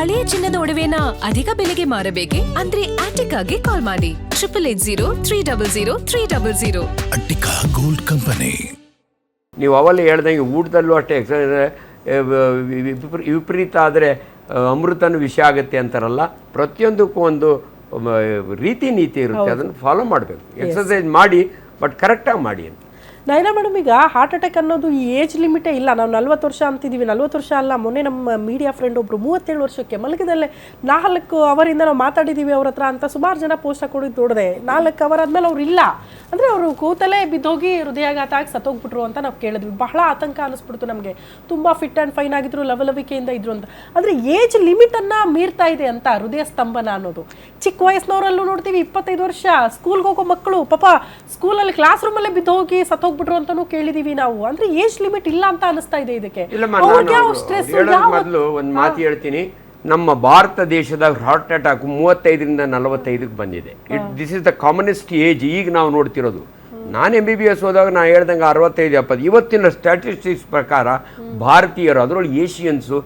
ಹಳೆಯ ಚಿನ್ನದ ಒಡವೆನ ಅಧಿಕ ಬೆಲೆಗೆ ಮಾರಬೇಕೆ ಅಂದ್ರೆ ಆಟಿಕಾಗೆ ಕಾಲ್ ಮಾಡಿ 8880 ಅಟ್ಟಿಕಾ ಗೋಲ್ಡ್ ಕಂಪನಿ. ನೀವು ಅವಲ್ಲಿ ಹೇಳ್ದಂಗೆ ಊಟದಲ್ಲೂ ಅಷ್ಟೇ ವಿಪರೀತ ಆದರೆ ಅಮೃತನೂ ವಿಷ ಆಗುತ್ತೆ ಅಂತಾರಲ್ಲ, ಪ್ರತಿಯೊಂದಕ್ಕೂ ಒಂದು ರೀತಿ ನೀತಿ ಇರುತ್ತೆ, ಅದನ್ನು ಫಾಲೋ ಮಾಡಬೇಕು. ಎಕ್ಸಸೈಸ್ ಮಾಡಿ, ಬಟ್ ಕರೆಕ್ಟಾಗಿ ಮಾಡಿ ಅಂತ. ನೈನಾ ಮೇಡಮ್, ಈಗ ಹಾರ್ಟ್ ಅಟ್ಯಾಕ್ ಅನ್ನೋದು ಈ ಏಜ್ ಲಿಮಿಟೇ ಇಲ್ಲ. ನಾವು 40 ವರ್ಷ ಅಂತಿದ್ದೀವಿ, 40 ವರ್ಷ ಅಲ್ಲ. ಮೊನ್ನೆ ನಮ್ಮ ಮೀಡಿಯಾ ಫ್ರೆಂಡ್ ಒಬ್ರು 37 ವರ್ಷಕ್ಕೆ ಮಲಗಿದಲ್ಲೇ 4 ಅವರಿಂದ ನಾವು ಮಾತಾಡಿದ್ದೀವಿ ಅವ್ರ ಹತ್ರ ಅಂತ ಸುಮಾರು ಜನ ಪೋಸ್ಟ್ ಹಾಕೊಡಿದ್ದು ನೋಡಿದೆ. 4 ಅವರ್ ಆದ್ಮೇಲೆ ಅವ್ರು ಇಲ್ಲ ಅಂದರೆ ಅವರು ಕೂತಲೇ ಬಿದ್ದೋಗಿ ಹೃದಯಾಘಾತ ಆಗಿ ಸತ್ತೋಗ್ಬಿಟ್ರು ಅಂತ ನಾವು ಕೇಳಿದ್ವಿ. ಬಹಳ ಆತಂಕ ಅನಿಸ್ಬಿಡ್ತು ನಮಗೆ. ತುಂಬ ಫಿಟ್ ಆ್ಯಂಡ್ ಫೈನ್ ಆಗಿದ್ರು, ಲವಲವಿಕೆಯಿಂದ ಇದ್ರು ಅಂತ. ಅಂದರೆ ಏಜ್ ಲಿಮಿಟನ್ನು ಮೀರ್ತಾ ಇದೆ ಅಂತ ಹೃದಯ ಸ್ತಂಭನ ಅನ್ನೋದು. ಚಿಕ್ಕ ವಯಸ್ಸಿನವರಲ್ಲೂ ನೋಡ್ತೀವಿ, 25 ವರ್ಷ ಸ್ಕೂಲ್ಗೆ ಹೋಗೋ ಮಕ್ಕಳು ಪಾಪ ಸ್ಕೂಲಲ್ಲಿ ಕ್ಲಾಸ್ ರೂಮಲ್ಲೇ ಬಿದ್ದೋಗಿ ಸತ್ತೋಗ್ಬಿಟ್ರು ಅಂತಲೂ ಕೇಳಿದೀವಿ ನಾವು. ಅಂದರೆ ಏಜ್ ಲಿಮಿಟ್ ಇಲ್ಲ ಅಂತ ಅನಿಸ್ತಾ ಇದೆ ಇದಕ್ಕೆ. ಮೊದಲು ಒಂದು ಮಾತು ಹೇಳ್ತೀನಿ, ನಮ್ಮ ಭಾರತ ದೇಶದ ಹಾರ್ಟ್ ಅಟ್ಯಾಕ್ 35ರಿಂದ 45ಕ್ಕೆ ಬಂದಿದೆ. This is the commonest age ಈಗ ನಾವು ನೋಡ್ತಿರೋದು. ನಾನು MBBS ಹೋದಾಗ ನಾನು ಹೇಳ್ದಂಗೆ 65-70. ಇವತ್ತಿನ ಸ್ಟ್ಯಾಟಿಸ್ಟಿಕ್ಸ್ ಪ್ರಕಾರ ಭಾರತೀಯರು, ಅದರೊಳಗೆ ಏಷಿಯನ್ಸು,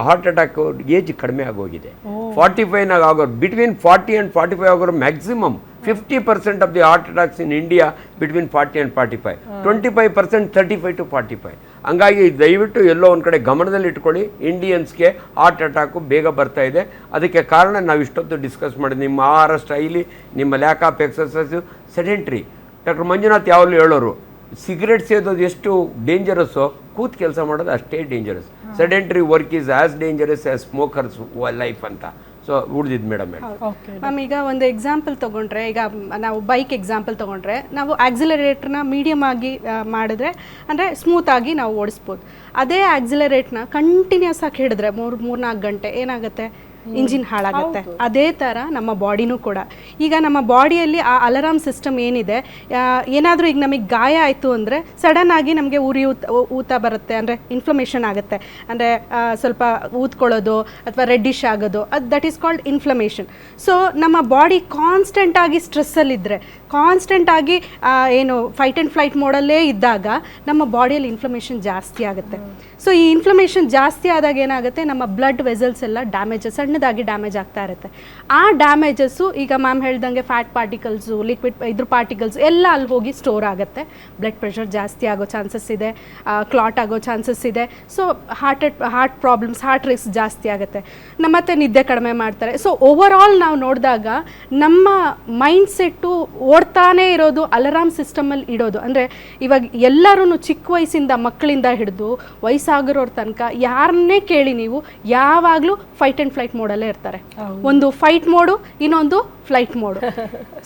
ಹಾರ್ಟ್ ಅಟ್ಯಾಕ್ ಏಜ್ ಕಡಿಮೆ ಆಗೋಗಿದೆ. 45ನಾಗ ಆಗೋರು, ಬಿಟ್ವೀನ್ 40 and 45 ಆಗೋರು maximum. 50% of the heart attacks in India between 40 and 45, 25% 35 to 45. ಹಂಗಾಗಿ ದಯವಿಟ್ಟು ಎಲ್ಲೋ ಒಂದು ಕಡೆ ಗಮನದಲ್ಲಿ ಇಟ್ಕೊಳ್ಳಿ. ಇಂಡಿಯನ್ಸ್ಗೆ ಹಾರ್ಟ್ ಅಟ್ಯಾಕು ಬೇಗ ಬರ್ತಾ ಇದೆ. ಅದಕ್ಕೆ ಕಾರಣ ನಾವು ಇಷ್ಟೊತ್ತು ಡಿಸ್ಕಸ್ ಮಾಡಿದ್ವಿ, ನಿಮ್ಮ ಆಹಾರ ಸ್ಟೈಲಿ, ನಿಮ್ಮ lack of exercise, sedentary. Doctor Manjunath ಯಾವಾಗಲೂ ಹೇಳೋರು, ಸಿಗರೇಟ್ ಸೇದೋದು ಎಷ್ಟು ಡೇಂಜರಸ್ಸೋ ಕೂತ್ ಕೆಲಸ ಮಾಡೋದು ಅಷ್ಟೇ dangerous. Sedentary work is as dangerous as smokers life ಅಂತ. ಸೊ ಉಳಿದಿದ್ದು ಮೇಡಮ್ ಈಗ ಒಂದು ಎಕ್ಸಾಂಪಲ್ ತೊಗೊಂಡ್ರೆ, ಈಗ ನಾವು ಬೈಕ್ ಎಕ್ಸಾಂಪಲ್ ತೊಗೊಂಡ್ರೆ, ನಾವು ಆಕ್ಸಿಲರೇಟ್ರನ್ನ ಮೀಡಿಯಮ್ ಆಗಿ ಮಾಡಿದ್ರೆ ಅಂದರೆ ಸ್ಮೂತಾಗಿ ನಾವು ಓಡಿಸ್ಬೋದು. ಅದೇ ಆಕ್ಸಿಲರೇಟ್ನ ಕಂಟಿನ್ಯೂಸ್ ಆಗಿ ಹಿಡಿದ್ರೆ 3-4 ಗಂಟೆ ಏನಾಗುತ್ತೆ, ಇಂಜಿನ್ ಹಾಳಾಗುತ್ತೆ. ಅದೇ ಥರ ನಮ್ಮ ಬಾಡಿನೂ ಕೂಡ. ಈಗ ನಮ್ಮ ಬಾಡಿಯಲ್ಲಿ ಆ ಅಲಾರಾಮ್ ಸಿಸ್ಟಮ್ ಏನಿದೆ, ಏನಾದರೂ ಈಗ ನಮಗೆ ಗಾಯ ಆಯಿತು ಅಂದರೆ ಸಡನ್ ಆಗಿ ನಮಗೆ ಊತ ಬರುತ್ತೆ, ಅಂದರೆ ಇನ್ಫ್ಲಮೇಷನ್ ಆಗುತ್ತೆ, ಅಂದರೆ ಸ್ವಲ್ಪ ಊದ್ಕೊಳ್ಳೋದು ಅಥವಾ ರೆಡ್ಡಿಶ್ ಆಗೋದು, that is called inflammation. So ನಮ್ಮ ಬಾಡಿ ಕಾನ್ಸ್ಟೆಂಟಾಗಿ ಸ್ಟ್ರೆಸ್ಸಲ್ಲಿದ್ದರೆ, ಕಾನ್ಸ್ಟೆಂಟಾಗಿ ಏನು ಫೈಟ್ ಆ್ಯಂಡ್ ಫ್ಲೈಟ್ ಮೋಡಲ್ಲೇ ಇದ್ದಾಗ ನಮ್ಮ ಬಾಡಿಯಲ್ಲಿ ಇನ್ಫ್ಲಮೇಷನ್ ಜಾಸ್ತಿ ಆಗುತ್ತೆ. ಸೊ ಈ ಇನ್ಫ್ಲಮೇಷನ್ ಜಾಸ್ತಿ ಆದಾಗ ಏನಾಗುತ್ತೆ, ನಮ್ಮ ಬ್ಲಡ್ ವೆಸಲ್ಸ್ ಎಲ್ಲ ಸಣ್ಣದಾಗಿ ಡ್ಯಾಮೇಜ್ ಆಗ್ತಾ ಇರುತ್ತೆ. ಆ ಡ್ಯಾಮೇಜಸ್ಸು ಈಗ ಮ್ಯಾಮ್ ಹೇಳ್ದಂಗೆ ಫ್ಯಾಟ್ ಪಾರ್ಟಿಕಲ್ಸು, ಲಿಕ್ವಿಡ್ ಇದ್ರ ಪಾರ್ಟಿಕಲ್ಸ್ ಎಲ್ಲ ಅಲ್ಲಿ ಹೋಗಿ ಸ್ಟೋರ್ ಆಗುತ್ತೆ. ಬ್ಲಡ್ ಪ್ರೆಷರ್ ಜಾಸ್ತಿ ಆಗೋ ಚಾನ್ಸಸ್ ಇದೆ, ಕ್ಲಾಟ್ ಆಗೋ ಚಾನ್ಸಸ್ ಇದೆ. So heart problems, heart risk ಜಾಸ್ತಿ ಆಗುತ್ತೆ. ಮತ್ತೆ ನಿದ್ದೆ ಕಡಿಮೆ ಮಾಡ್ತಾರೆ. ಸೊ ಓವರ್ ಆಲ್ ನಾವು ನೋಡಿದಾಗ ನಮ್ಮ ಮೈಂಡ್ ಸೆಟ್ಟು ಓಡ್ತಾನೆ ಇರೋದು ಅಲಾರಾಮ್ ಸಿಸ್ಟಮಲ್ಲಿ ಇಡೋದು. ಅಂದರೆ ಇವಾಗ ಎಲ್ಲರೂ ಚಿಕ್ಕ ವಯಸ್ಸಿಂದ ಮಕ್ಕಳಿಂದ ಹಿಡಿದು ವಯಸ್ಸಾಗಿರೋರ ತನಕ ಯಾರನ್ನೇ ಕೇಳಿ ನೀವು, ಯಾವಾಗಲೂ ಫೈಟ್ ಆ್ಯಂಡ್ ಫ್ಲೈಟ್ ಮೋಡಲ್ಲೇ ಇರ್ತಾರೆ. ಒಂದು ಫೈಟ್ ಮೋಡು, ಇನ್ನೊಂದು ಫ್ಲೈಟ್ ಮೋಡು.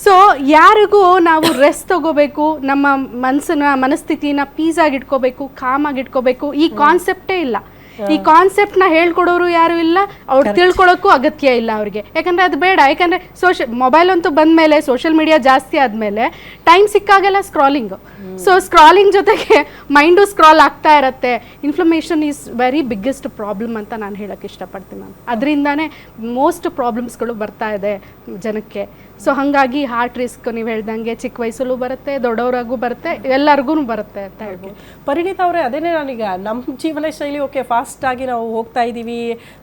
ಸೊ ಯಾರಿಗೂ ನಾವು ರೆಸ್ಟ್ ತಗೋಬೇಕು, ನಮ್ಮ ಮನಸ್ಥಿತಿನ ಪೀಸ್ ಆಗಿ ಇಟ್ಕೋಬೇಕು, ಕಾಮ್ ಆಗಿ ಇಟ್ಕೋಬೇಕು, ಈ ಕಾನ್ಸೆಪ್ಟೇ ಇಲ್ಲ. ಈ ಕಾನ್ಸೆಪ್ಟ್ನ ಹೇಳ್ಕೊಡೋರು ಯಾರು ಇಲ್ಲ, ಅವ್ರು ತಿಳ್ಕೊಳ್ಳೋಕ್ಕೂ ಅಗತ್ಯ ಇಲ್ಲ ಅವ್ರಿಗೆ. ಯಾಕಂದರೆ ಅದು ಬೇಡ. ಯಾಕಂದರೆ ಮೊಬೈಲ್ ಅಂತೂ ಬಂದಮೇಲೆ, ಸೋಷಿಯಲ್ ಮೀಡಿಯಾ ಜಾಸ್ತಿ ಆದಮೇಲೆ ಟೈಮ್ ಸಿಕ್ಕಾಗೆಲ್ಲ ಸ್ಕ್ರಾಲಿಂಗು. ಸೊ ಸ್ಕ್ರಾಲಿಂಗ್ ಜೊತೆಗೆ ಮೈಂಡು ಸ್ಕ್ರಾಲ್ ಆಗ್ತಾ ಇರುತ್ತೆ. Inflammation is very biggest problem ಅಂತ ನಾನು ಹೇಳೋಕ್ಕೆ ಇಷ್ಟಪಡ್ತೀನಿ ಮ್ಯಾಮ್. ಅದರಿಂದನೇ ಮೋಸ್ಟ್ ಪ್ರಾಬ್ಲಮ್ಸ್ಗಳು ಬರ್ತಾ ಇದೆ ಜನಕ್ಕೆ. ಸೊ ಹಾಗಾಗಿ ಹಾರ್ಟ್ ರಿಸ್ಕ್ ನೀವು ಹೇಳ್ದಂಗೆ ಚಿಕ್ಕ ವಯಸ್ಸಲ್ಲೂ ಬರುತ್ತೆ, ದೊಡ್ಡವರಾಗೂ ಬರುತ್ತೆ, ಎಲ್ಲರಿಗೂ ಬರುತ್ತೆ ಅಂತ ಹೇಳ್ಬೋದು. ಪರಿಣಿತ ಅವರೇ, ಅದೇನೇ ನಾನೀಗ ನಮ್ಮ ಜೀವನ ಶೈಲಿ ಓಕೆ ಫಾಸ್ಟಾಗಿ ನಾವು ಹೋಗ್ತಾ ಇದ್ದೀವಿ,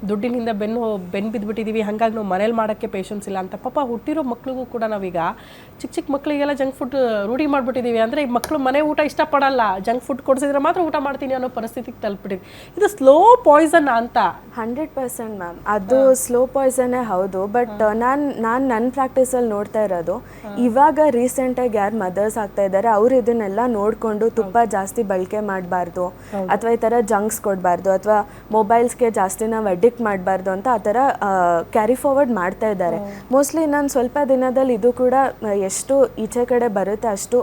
ದುಡ್ಡಿನಿಂದ ಬೆನ್ನು ಬಿದ್ದುಬಿಟ್ಟಿದ್ದೀವಿ, ಹಾಗಾಗಿ ನಾವು ಮನೇಲಿ ಮಾಡೋಕ್ಕೆ ಪೇಷನ್ಸ್ ಇಲ್ಲ ಅಂತ. ಪಾಪ ಹುಟ್ಟಿರೋ ಮಕ್ಳಿಗೂ ಕೂಡ ನಾವೀಗ ಚಿಕ್ಕ ಮಕ್ಕಳಿಗೆಲ್ಲ ಜಂಕ್ ಫುಡ್ ರೂಢಿ ಮಾಡಿಬಿಟ್ಟಿದ್ದೀವಿ. ಅಂದರೆ ಈ ಮಕ್ಕಳು ಮನೆ ಊಟ ಇಷ್ಟಪಡಲ್ಲ, ಜಂಕ್ ಫುಡ್ ಕೊಡಿಸಿದ್ರೆ ಮಾತ್ರ ಊಟ ಮಾಡ್ತೀನಿ ಅನ್ನೋ ಪರಿಸ್ಥಿತಿಗೆ ತಲುಪಿಟ್ಟಿದ್ವಿ. ಇದು ಸ್ಲೋ ಪಾಯ್ಸನ್ ಅಂತ. 100% ಮ್ಯಾಮ್, ಅದು ಸ್ಲೋ ಪಾಯ್ಸನ್ನೇ ಹೌದು. ಬಟ್ ನಾನು ನನ್ನ ಪ್ರಾಕ್ಟೀಸಲ್ಲಿ ನೋಡ್ತಾ ಇರೋದು, ಇವಾಗ ರೀಸೆಂಟಾಗಿ ಯಾರು ಮದರ್ಸ್ ಆಗ್ತಾ ಇದ್ದಾರೆ ಅವ್ರು ಇದನ್ನೆಲ್ಲ ನೋಡಿಕೊಂಡು ತುಪ್ಪ ಜಾಸ್ತಿ ಬಳಕೆ ಮಾಡಬಾರ್ದು, ಅಥವಾ ಈ ಥರ ಜಂಕ್ಸ್ ಕೊಡಬಾರ್ದು, ಅಥವಾ ಮೊಬೈಲ್ಸ್ಗೆ ಜಾಸ್ತಿ ನಾವು ಅಡಿಕ್ಟ್ ಮಾಡಬಾರ್ದು ಅಂತ ಆ ಥರ ಕ್ಯಾರಿ ಫಾರ್ವರ್ಡ್ ಮಾಡ್ತಾ ಇದ್ದಾರೆ. ಮೋಸ್ಟ್ಲಿ ನಾನು ಸ್ವಲ್ಪ ದಿನದಲ್ಲಿ ಇದು ಕೂಡ ಎಷ್ಟು ಈಚೆ ಕಡೆ ಬರುತ್ತೆ ಅಷ್ಟು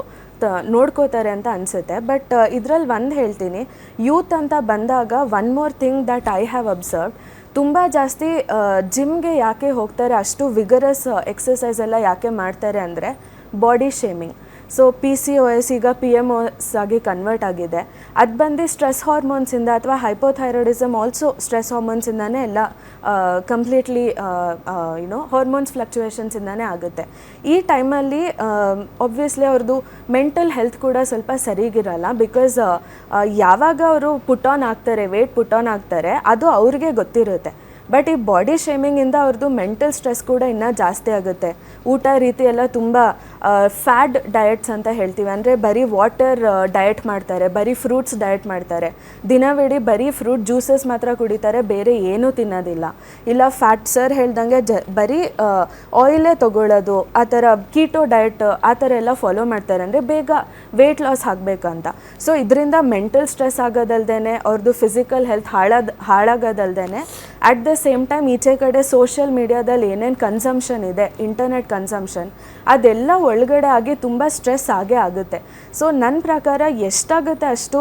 ನೋಡ್ಕೋತಾರೆ ಅಂತ ಅನಿಸುತ್ತೆ. ಬಟ್ ಇದರಲ್ಲಿ ಒಂದು ಹೇಳ್ತೀನಿ, ಯೂತ್ ಅಂತ ಬಂದಾಗ one more thing that I have observe, ತುಂಬ ಜಾಸ್ತಿ ಜಿಮ್ಗೆ ಯಾಕೆ ಹೋಗ್ತಾರೆ, ಅಷ್ಟು ವಿಗರಸ್ ಎಕ್ಸಸೈಸ್ ಎಲ್ಲ ಯಾಕೆ ಮಾಡ್ತಾರೆ ಅಂದರೆ ಬಾಡಿ ಶೇಮಿಂಗ್. ಸೊ PCOS ಈಗ PMOS ಆಗಿ ಕನ್ವರ್ಟ್ ಆಗಿದೆ. ಅದು ಬಂದು ಸ್ಟ್ರೆಸ್ ಹಾರ್ಮೋನ್ಸಿಂದ ಅಥವಾ ಹೈಪೋಥೈರಾಯ್ಡಿಸಮ್ ಆಲ್ಸೋ ಸ್ಟ್ರೆಸ್ ಹಾರ್ಮೋನ್ಸಿಂದನೇ ಎಲ್ಲ ಕಂಪ್ಲೀಟ್ಲಿ ಹಾರ್ಮೋನ್ಸ್ ಫ್ಲಕ್ಚುಯೇಷನ್ಸಿಂದನೇ ಆಗುತ್ತೆ. ಈ ಟೈಮಲ್ಲಿ ಒಬ್ವಿಯಸ್ಲಿ ಅವ್ರದ್ದು ಮೆಂಟಲ್ ಹೆಲ್ತ್ ಕೂಡ ಸ್ವಲ್ಪ ಸರಿಗಿರಲ್ಲ. ಬಿಕಾಸ್ ಯಾವಾಗ ಅವರು ಪುಟ್ ಆನ್ ಆಗ್ತಾರೆ, ವೇಟ್ ಪುಟ್ ಆನ್ ಆಗ್ತಾರೆ, ಅದು ಅವ್ರಿಗೆ ಗೊತ್ತಿರುತ್ತೆ. ಬಟ್ ಈ ಬಾಡಿ ಶೇಮಿಂಗಿಂದ ಅವ್ರದ್ದು ಮೆಂಟಲ್ ಸ್ಟ್ರೆಸ್ ಕೂಡ ಇನ್ನೂ ಜಾಸ್ತಿ ಆಗುತ್ತೆ. ಊಟ ರೀತಿ ಎಲ್ಲ ತುಂಬ ಫ್ಯಾಡ್ ಡಯಟ್ಸ್ ಅಂತ ಹೇಳ್ತೀವಿ, ಅಂದರೆ ಬರೀ ವಾಟರ್ ಡಯಟ್ ಮಾಡ್ತಾರೆ, ಬರೀ ಫ್ರೂಟ್ಸ್ ಡಯಟ್ ಮಾಡ್ತಾರೆ, ದಿನವಿಡೀ ಬರೀ ಫ್ರೂಟ್ ಜ್ಯೂಸಸ್ ಮಾತ್ರ ಕುಡಿತಾರೆ, ಬೇರೆ ಏನೂ ತಿನ್ನೋದಿಲ್ಲ. ಇಲ್ಲ ಫ್ಯಾಟ್ ಸರ್ ಹೇಳ್ದಂಗೆ ಬರೀ ಆಯಿಲೇ ತೊಗೊಳ್ಳೋದು, ಆ ಥರ ಕೀಟೋ ಡಯಟ್ ಆ ಥರ ಎಲ್ಲ ಫಾಲೋ ಮಾಡ್ತಾರೆ, ಅಂದರೆ ಬೇಗ ವೆಯ್ಟ್ ಲಾಸ್ ಆಗಬೇಕಂತ. ಸೊ ಇದರಿಂದ ಮೆಂಟಲ್ ಸ್ಟ್ರೆಸ್ ಆಗೋದಲ್ದೇ ಅವ್ರದ್ದು ಫಿಸಿಕಲ್ ಹೆಲ್ತ್ ಹಾಳಾಗೋದಲ್ದೇ ಅಟ್ ದ ಸೇಮ್ ಟೈಮ್ ಈಚೆ ಕಡೆ ಸೋಷಿಯಲ್ ಮೀಡಿಯಾದಲ್ಲಿ ಏನೇನು ಕನ್ಸಂಪ್ಷನ್ ಇದೆ, ಇಂಟರ್ನೆಟ್ ಕನ್ಸಂಪ್ಷನ್, ಅದೆಲ್ಲ ಒಳಗಡೆ ಆಗಿ ತುಂಬ ಸ್ಟ್ರೆಸ್ ಆಗೇ ಆಗುತ್ತೆ. ಸೊ ನನ್ನ ಪ್ರಕಾರ ಎಷ್ಟಾಗುತ್ತೆ ಅಷ್ಟು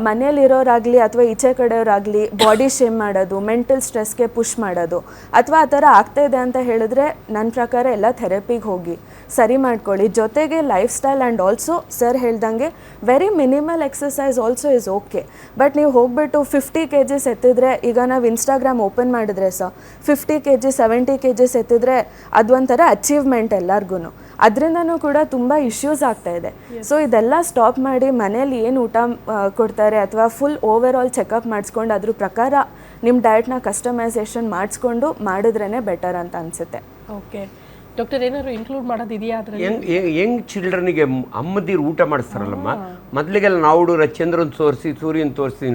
ಮನೇಲಿರೋರಾಗಲಿ ಅಥವಾ ಈಚೆ ಕಡೆಯವರಾಗಲಿ ಬಾಡಿ ಶೇಮ್ ಮಾಡೋದು, ಮೆಂಟಲ್ ಸ್ಟ್ರೆಸ್ಗೆ ಪುಷ್ ಮಾಡೋದು, ಅಥವಾ ಆ ಥರ ಆಗ್ತಾಯಿದೆ ಅಂತ ಹೇಳಿದ್ರೆ ನನ್ನ ಪ್ರಕಾರ ಎಲ್ಲ ಥೆರಪಿಗೆ ಹೋಗಿ ಸರಿ ಮಾಡ್ಕೊಳ್ಳಿ. ಜೊತೆಗೆ lifestyle and also sir ಹೇಳ್ದಂಗೆ very minimal exercise also is okay. But ನೀವು ಹೋಗ್ಬಿಟ್ಟು 50 kgs ಎತ್ತಿದ್ರೆ, ಈಗ ನಾವು ಇನ್ಸ್ಟಾಗ್ರಾಮ್ ಓಪನ್ ಮಾಡಿದ್ರೆ 50 kg 70 kgs ಎತ್ತಿದ್ರೆ ಅದೊಂಥರ ಅಚೀವ್ಮೆಂಟ್ ಎಲ್ಲರಿಗೂ. ಅದರಿಂದನೂ ಕೂಡ ತುಂಬ ಇಶ್ಯೂಸ್ ಆಗ್ತಾ ಇದೆ. ಸೊ ಇದೆಲ್ಲ ಸ್ಟಾಪ್ ಮಾಡಿ ಮನೇಲಿ ಏನು ಊಟ ಕೊಡ್ತಾರೆ ಅಥವಾ ಫುಲ್ ಓವರ್ ಆಲ್ ಚೆಕಪ್ ಮಾಡಿಸ್ಕೊಂಡು ಅದ್ರ ಪ್ರಕಾರ ನಿಮ್ಮ ಡಯಟ್ನ ಕಸ್ಟಮೈಸೇಷನ್ ಮಾಡಿಸ್ಕೊಂಡು ಮಾಡಿದ್ರೇ ಬೆಟರ್ ಅಂತ ಅನಿಸುತ್ತೆ. ಓಕೆ ಡಾಕ್ಟರ್, ಏನಾದ್ರು ಇನ್ಕ್ಲೂಡ್ ಮಾಡೋದಿದೆಯಾ ಅದರಲ್ಲಿ? ಯಂಗ್ ಚಿಲ್ಡ್ರನ್ಗೆ ಅಮ್ಮದಿರು ಊಟ ಮಾಡಿಸ್ತಾರಲ್ಲಮ್ಮ, ಮೊದಲಿಗೆಲ್ಲ ನಾವು ಚಂದ್ರನ್ ತೋರಿಸಿ ಸೂರ್ಯನ ತೋರಿಸಿ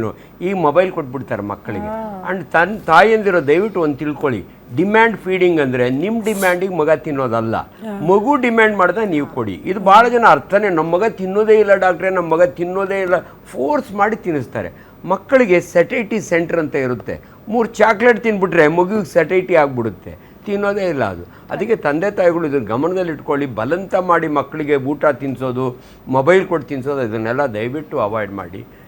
ಈಗ ಮೊಬೈಲ್ ಕೊಟ್ಬಿಡ್ತಾರೆ ಮಕ್ಕಳಿಗೆ. ಆ್ಯಂಡ್ ತನ್ನ ತಾಯಿಯಂದಿರೋ ದಯವಿಟ್ಟು ಒಂದು ತಿಳ್ಕೊಳ್ಳಿ, ಡಿಮ್ಯಾಂಡ್ ಫೀಡಿಂಗ್ ಅಂದರೆ ನಿಮ್ಮ ಡಿಮ್ಯಾಂಡಿಗೆ ಮಗ ತಿನ್ನೋದಲ್ಲ, ಮಗು ಡಿಮ್ಯಾಂಡ್ ಮಾಡಿದಾಗ ನೀವು ಕೊಡಿ. ಇದು ಭಾಳ ಜನ ಅರ್ಥನೇ, ನಮ್ಮ ಮಗ ತಿನ್ನೋದೇ ಇಲ್ಲ ಡಾಕ್ಟ್ರೇ, ನಮ್ಮ ಮಗ ತಿನ್ನೋದೇ ಇಲ್ಲ, ಫೋರ್ಸ್ ಮಾಡಿ ತಿನ್ನಿಸ್ತಾರೆ. ಮಕ್ಕಳಿಗೆ ಸೆಟೈಟಿ ಸೆಂಟರ್ ಅಂತ ಇರುತ್ತೆ, 3 ಚಾಕ್ಲೇಟ್ ತಿನ್ಬಿಟ್ರೆ ಮಗುವಿಗೆ ಸೆಟೈಟಿ ಆಗಿಬಿಡುತ್ತೆ, ತಿನ್ನೋದೇ ಇಲ್ಲ ಅದು. ಅದಕ್ಕೆ ತಂದೆ ತಾಯಿಗಳು ಇದನ್ನು ಗಮನದಲ್ಲಿ ಇಟ್ಕೊಳ್ಳಿ, ಬಲವಂತ ಮಾಡಿ ಮಕ್ಕಳಿಗೆ ಊಟ ತಿನ್ನಿಸೋದು, ಮೊಬೈಲ್ ಕೊಟ್ಟು ತಿನ್ನಿಸೋದು, ಇದನ್ನೆಲ್ಲ ದಯವಿಟ್ಟು ಅವಾಯ್ಡ್ ಮಾಡಿ.